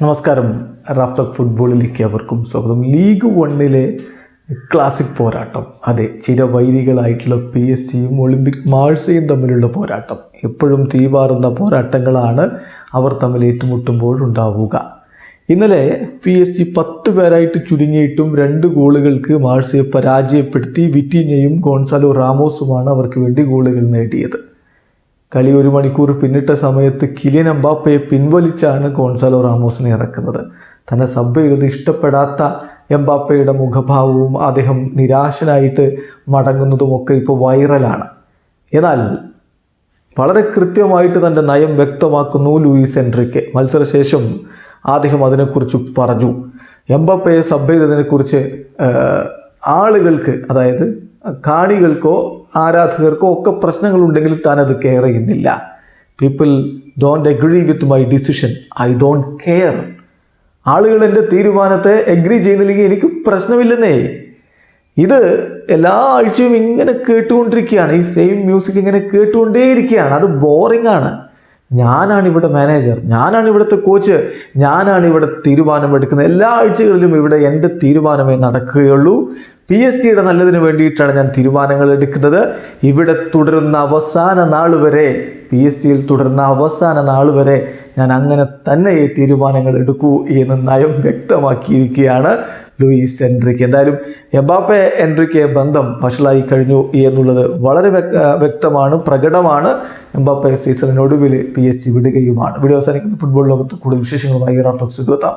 നമസ്കാരം. റാഫ്റ്റർ ഫുട്ബോളിലേക്ക് അവർക്കും സ്വാഗതം. ലീഗ് 1 ക്ലാസിക് പോരാട്ടം, അതെ, ചിരവൈരികളായിട്ടുള്ള PSG-യും ഒളിമ്പിക് മാഴ്സയും തമ്മിലുള്ള പോരാട്ടം. എപ്പോഴും തീപാറുന്ന പോരാട്ടങ്ങളാണ് അവർ തമ്മിൽ ഏറ്റുമുട്ടുമ്പോഴുണ്ടാവുക. ഇന്നലെ PSG 10 പേരായിട്ട് ചുരുങ്ങിയിട്ടും 2 ഗോളുകൾക്ക് മാഴ്സയെ പരാജയപ്പെടുത്തി. വിറ്റീഞ്ഞയും ഗോൺസാലോ റാമോസുമാണ് അവർക്ക് വേണ്ടി ഗോളുകൾ നേടിയത്. കളി 1 മണിക്കൂർ പിന്നിട്ട സമയത്ത് കിലിയൻ എംബാപ്പയെ പിൻവലിച്ചാണ് ഗോൺസാലോ റാമോസിനെ ഇറക്കുന്നത്. തന്നെ സബ് ചെയ്തത് ഇഷ്ടപ്പെടാത്ത എംബാപ്പയുടെ മുഖഭാവവും അദ്ദേഹം നിരാശനായിട്ട് മടങ്ങുന്നതുമൊക്കെ ഇപ്പോൾ വൈറലാണ്. എന്നാൽ വളരെ കൃത്യമായിട്ട് തൻ്റെ നയം വ്യക്തമാക്കുന്നു ലൂയിസ് എൻറിക്കെ. മത്സരശേഷം അദ്ദേഹം അതിനെക്കുറിച്ച് പറഞ്ഞു. എംബാപ്പയെ സബ് ചെയ്തതിനെക്കുറിച്ച് ആളുകൾക്ക്, അതായത് കാണികൾക്കോ ആരാധകർക്കോ ഒക്കെ പ്രശ്നങ്ങളുണ്ടെങ്കിലും താനത് കെയർ ചെയ്യുന്നില്ല. People don't agree with my decision, I don't care. ആളുകൾ എൻ്റെ തീരുമാനത്തെ അഗ്രി ചെയ്യുന്നില്ലെങ്കിൽ എനിക്ക് പ്രശ്നമില്ലെന്നേ. ഇത് എല്ലാ ആഴ്ചയും ഇങ്ങനെ കേട്ടുകൊണ്ടിരിക്കുകയാണ്. ഈ സെയിം മ്യൂസിക് ഇങ്ങനെ കേട്ടുകൊണ്ടേയിരിക്കുകയാണ്. അത് ബോറിംഗ് ആണ്. ഞാനാണ് ഇവിടെ മാനേജർ, ഞാനാണ് ഇവിടുത്തെ കോച്ച്, ഞാനാണ് ഇവിടെ തീരുമാനമെടുക്കുന്നത്. എല്ലാ ആഴ്ചകളിലും ഇവിടെ എൻ്റെ തീരുമാനമേ നടക്കുകയുള്ളൂ. PSG-യുടെ നല്ലതിന് വേണ്ടിയിട്ടാണ് ഞാൻ തീരുമാനങ്ങൾ എടുക്കുന്നത്. ഇവിടെ തുടരുന്ന അവസാന നാൾ വരെ, PSG-യിൽ തുടരുന്ന അവസാന നാൾ വരെ ഞാൻ അങ്ങനെ തന്നെ ഈ തീരുമാനങ്ങൾ എടുക്കൂ എന്ന് നയം വ്യക്തമാക്കിയിരിക്കുകയാണ് ലൂയിസ് എൻറിക്കെ. എന്തായാലും എംബാപ്പെ എൻറിക്കെ ബന്ധം വഷളായി കഴിഞ്ഞു എന്നുള്ളത് വളരെ വ്യക്തമാണ്, പ്രകടമാണ്. എംബാപ്പെ സീസണിനൊടുവിൽ PSG വിടുകയുമാണ്. വീഡിയോ അവസാനിക്കുന്ന ഫുട്ബോൾ ലോകത്ത് കൂടുതൽ വിശേഷങ്ങളുമായി റാഫ്റ്റോക്സ് എത്താം.